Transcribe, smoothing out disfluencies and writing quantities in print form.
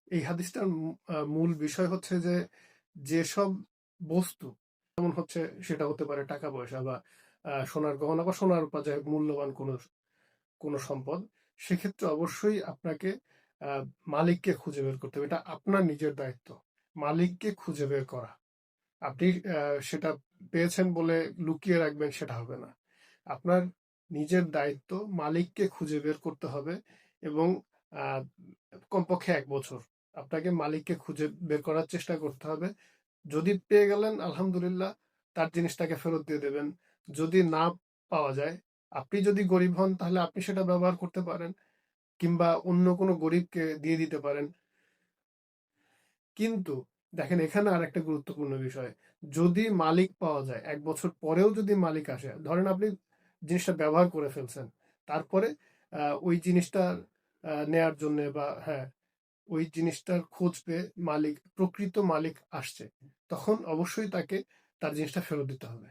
এই হাদিসটার মূল বিষয় হচ্ছে যে যেসব বস্তু যেমন হচ্ছে সেটা হতে পারে টাকা পয়সা বা সোনার গহনা বা সোনার রূপা যাই হোক মূল্যবান কোনো কোনো সম্পদ, সেক্ষেত্রে অবশ্যই আপনাকে আহ, মালিককে খুঁজে বের করতে হবে। এটা আপনার নিজের দায়িত্ব, মালিককে খুঁজে বের করা। আপনি সেটা পেয়েছেন বলে লুকিয়ে রাখবেন, সেটা হবে না। আপনার নিজের দায়িত্ব মালিককে খুঁজে বের করতে হবে এবং আহ, কমপক্ষে 1 বছর আপনাকে মালিককে খুঁজে বের করার চেষ্টা করতে হবে। যদি পেয়ে গেলেন আলহামদুলিল্লাহ, তার জিনিসটাকে ফেরত দিয়ে দেবেন। যদি না পাওয়া যায়, আপনি যদি গরিব হন তাহলে আপনি সেটা ব্যবহার করতে পারেন কিংবা অন্য কোনো গরিবকে দিয়ে দিতে পারেন। কিন্তু দেখেন, এখানে আর একটা গুরুত্বপূর্ণ বিষয়, যদি মালিক পাওয়া যায় 1 বছর পরেও যদি মালিক আসে, ধরেন আপনি জিনিসটা ব্যবহার করে ফেলছেন, তারপরে ওই জিনিসটা নেয়ার জন্য বা হ্যাঁ ওই জিনিসটার খোঁজ পেয়ে প্রকৃত মালিক আসছে, তখন অবশ্যই তাকে তার জিনিসটা ফেরত দিতে হবে।